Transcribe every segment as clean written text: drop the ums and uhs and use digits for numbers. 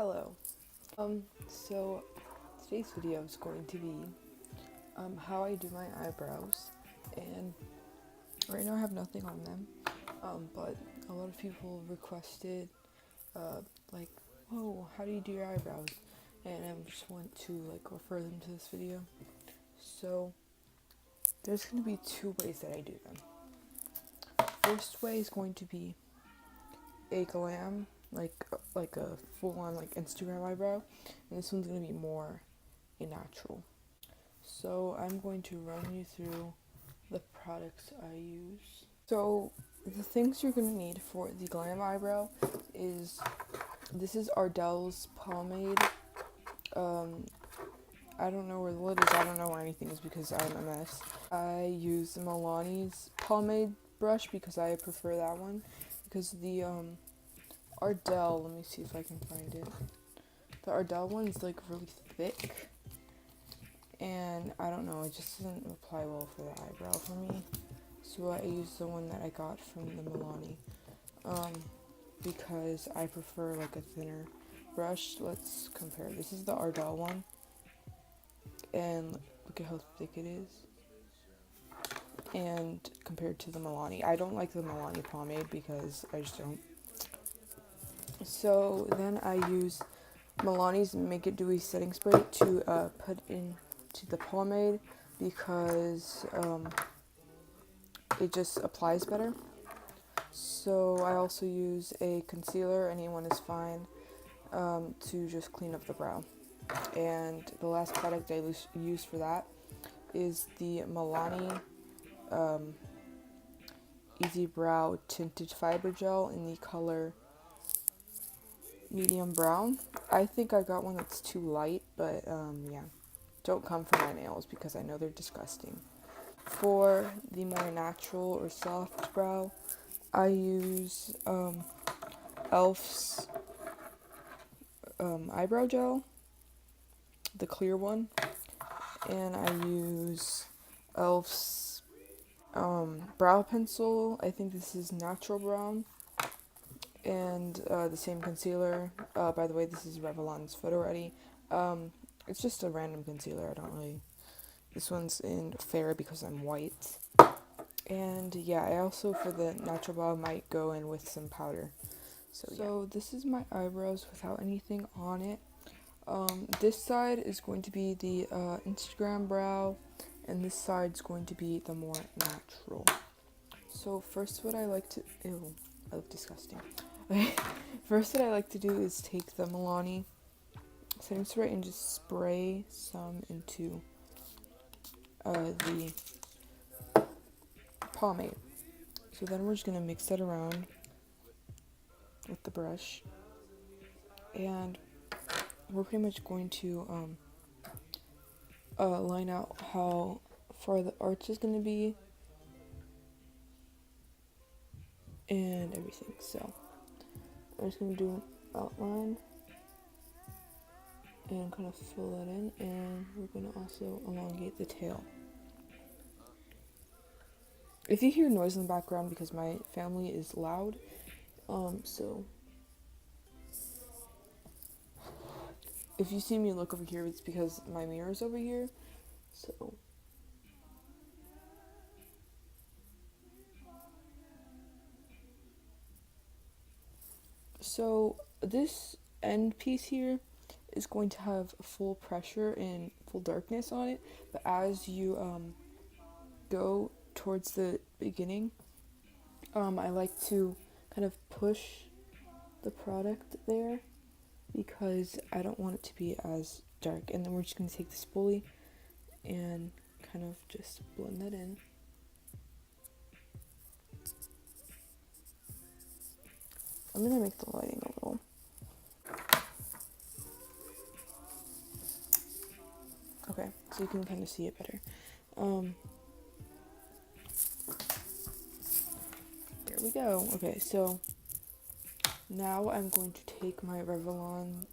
Hello. So today's video is going to be how I do my eyebrows, and right now I have nothing on them, but a lot of people requested, like, whoa, how do you do your eyebrows? And I just want to refer them to this video. So there's going to be two ways that I do them. First way is going to be a glam, like a full-on Instagram eyebrow, and this one's gonna be more a natural. So I'm going to run you through the products I use. So the things you're gonna need for the glam eyebrow is this is Ardell's pomade. I don't know where the lid is. I don't know where anything is because I'm a mess. I use Milani's pomade brush because I prefer that one, because the Ardell, let me see if I can find it. The Ardell one is really thick, and I don't know, it just doesn't apply well for the eyebrow for me. So I use the one that I got from the Milani, because I prefer a thinner brush. Let's compare. This is the Ardell one, and look at how thick it is. And compared to the Milani, I don't like the Milani pomade because I just don't. So then I use Milani's Make It Dewy setting spray to put into the pomade because it just applies better. So I also use a concealer, anyone is fine, to just clean up the brow. And the last product I use for that is the Milani Easy Brow Tinted Fiber Gel in the color medium brown. I think I got one that's too light, but yeah, don't come for my nails because I know they're disgusting. For the more natural or soft brow, I use Elf's eyebrow gel, the clear one, and I use Elf's brow pencil. I think this is natural brown, and the same concealer. By the way, this is Revlon's Photo Ready. It's just a random concealer. I don't really. This one's in fair because I'm white. And yeah, I also for the natural brow might go in with some powder. So this is my eyebrows without anything on it. This side is going to be the Instagram brow, and this side's going to be the more natural. So first, what I like to I look disgusting. First, what I like to do is take the Milani setting spray and just spray some into the pomade. So then we're just gonna mix that around with the brush, and we're pretty much going to line out how far the arch is gonna be and everything. So I'm just gonna do an outline and kind of fill that in, and we're gonna also elongate the tail. If you hear noise in the background because my family is loud, so if you see me look over here, it's because my mirror's over here. So this end piece here is going to have full pressure and full darkness on it, but as you go towards the beginning, I like to kind of push the product there because I don't want it to be as dark. And then we're just going to take the spoolie and kind of just blend that in. I'm going to make the lighting a little. Okay, so you can kind of see it better. There we go. Okay, so now I'm going to take my Revlon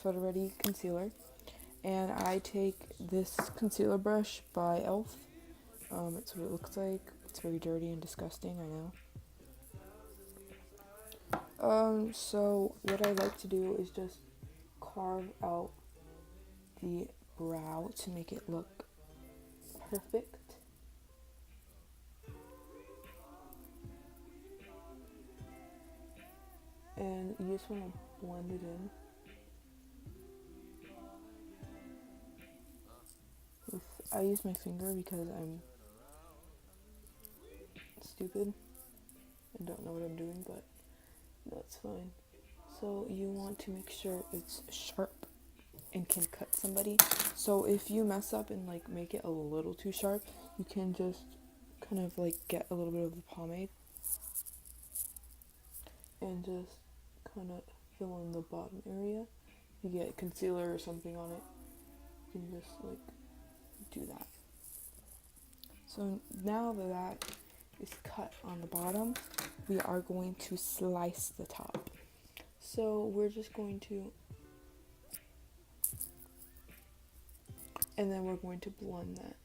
Photo Ready concealer, and I take this concealer brush by e.l.f. It's what it looks like. It's very dirty and disgusting, I know. So what I like to do is just carve out the brow to make it look perfect. And you just want to blend it in with, I use my finger because I'm stupid and don't know what I'm doing, but that's fine. So you want to make sure it's sharp and can cut somebody. So if you mess up and like make it a little too sharp, you can just kind of like get a little bit of the pomade and just kind of fill in the bottom area. You get concealer or something on it, you can just like do that. So now that is cut on the bottom, we are going to slice the top. So we're just going to, and then we're going to blend that.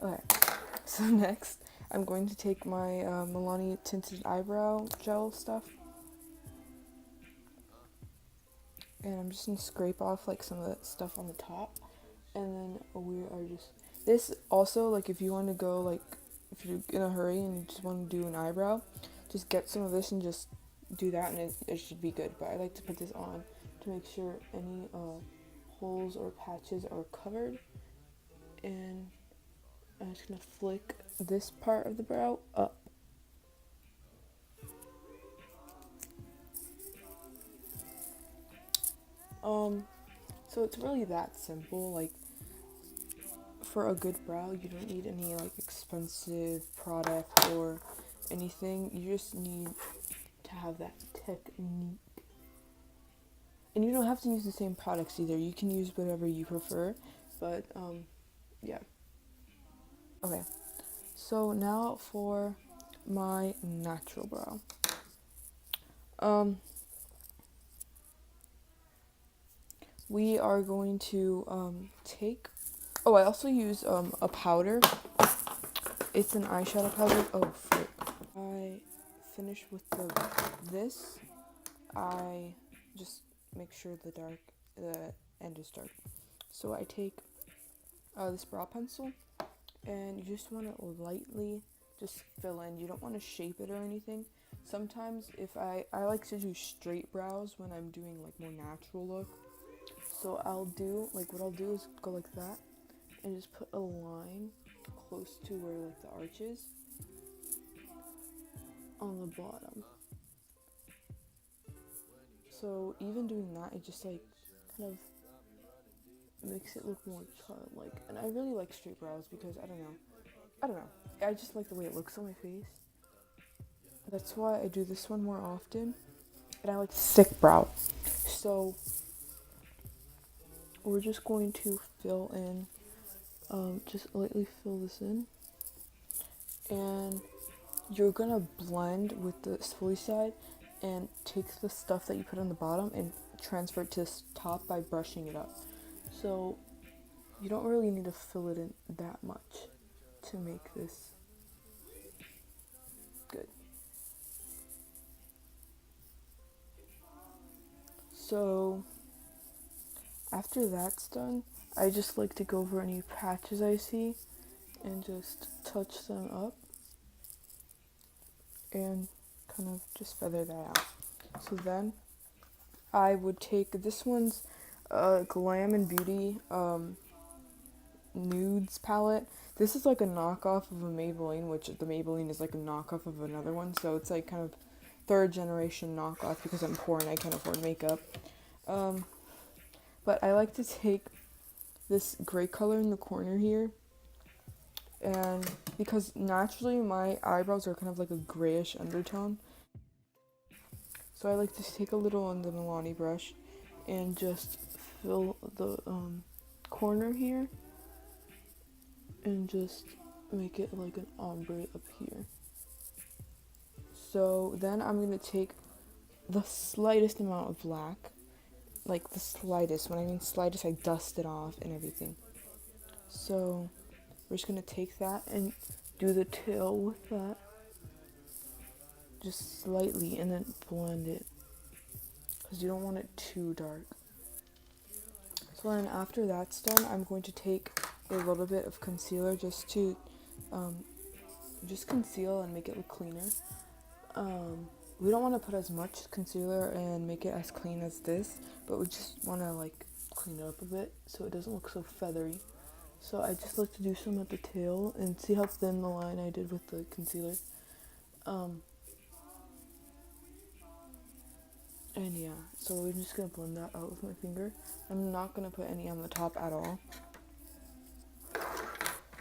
Okay, so next I'm going to take my Milani tinted eyebrow gel stuff, and I'm just going to scrape off like some of the stuff on the top, and then we are just, this also, like if you want to go like, if you're in a hurry and you just want to do an eyebrow, just get some of this and just do that, and it should be good. But I like to put this on to make sure any holes or patches are covered, and I'm just gonna flick this part of the brow up. So it's really that simple. Like for a good brow, you don't need any like expensive product or anything. You just need to have that technique. And you don't have to use the same products either. You can use whatever you prefer, but yeah. Okay, so now for my natural brow. We are going to take, oh, I also use a powder. It's an eyeshadow powder. Oh, frick. I finish with this. I just make sure the end is dark. So I take this brow pencil, and you just want to lightly just fill in. You don't want to shape it or anything. Sometimes if I like to do straight brows when I'm doing like more natural look. So I'll do, like what I'll do is go like that and just put a line close to where like the arch is on the bottom. So even doing that, it just like kind of makes it look more childlike. And I really like straight brows because I don't know. I just like the way it looks on my face. That's why I do this one more often. And I like thick brow. So we're just going to fill in, just lightly fill this in. And you're gonna blend with the spoolie side and take the stuff that you put on the bottom and transfer it to the top by brushing it up. So you don't really need to fill it in that much to make this good. So after that's done, I just like to go over any patches I see and just touch them up and kind of just feather that out. So then I would take, this one's Glam and Beauty Nudes palette. This is like a knockoff of a Maybelline, which the Maybelline is like a knockoff of another one, so it's like kind of third generation knockoff because I'm poor and I can't afford makeup. But I like to take this gray color in the corner here, and because naturally my eyebrows are kind of like a grayish undertone, so I like to take a little on the Milani brush and just fill the corner here and just make it like an ombre up here. So then I'm going to take the slightest amount of black, like the slightest. When I mean slightest, I dust it off and everything. So We're just gonna take that and do the tail with that, just slightly, and then blend it, because you don't want it too dark. So then after that's done, I'm going to take a little bit of concealer just to just conceal and make it look cleaner. We don't want to put as much concealer and make it as clean as this, but we just want to like clean it up a bit so it doesn't look so feathery. So I just like to do some at the tail and see how thin the line I did with the concealer. And yeah, so we're just going to blend that out with my finger. I'm not going to put any on the top at all.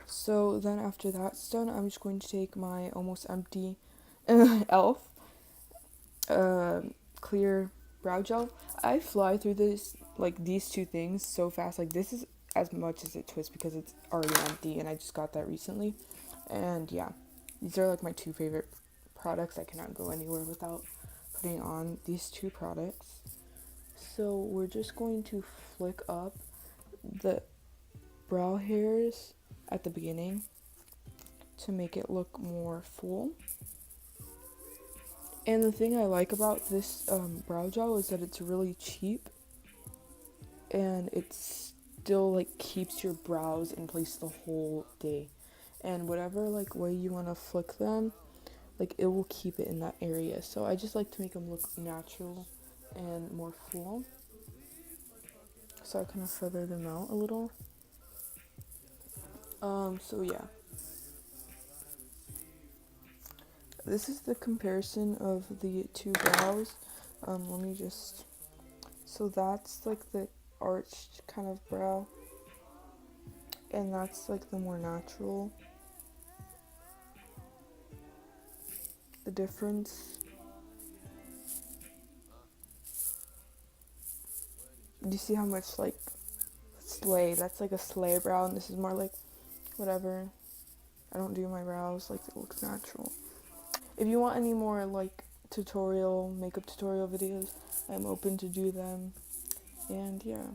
So then after that's done, I'm just going to take my almost empty e.l.f. Clear brow gel. I fly through this, like these two things so fast. Like this is as much as it twists because it's already empty and I just got that recently. And yeah, these are like my two favorite products. I cannot go anywhere without putting on these two products. So we're just going to flick up the brow hairs at the beginning to make it look more full. And the thing I like about this brow gel is that it's really cheap and it still like keeps your brows in place the whole day. And whatever like way you want to flick them, like it will keep it in that area. So I just like to make them look natural and more full. So I kind of feather them out a little. So yeah. This is the comparison of the two brows. Let me just, so that's like the arched kind of brow, and that's like the more natural. The difference, you see how much like slay, that's like a slay brow, and this is more like whatever. I don't do my brows, like it looks natural. If you want any more like makeup tutorial videos, I'm open to do them. And yeah.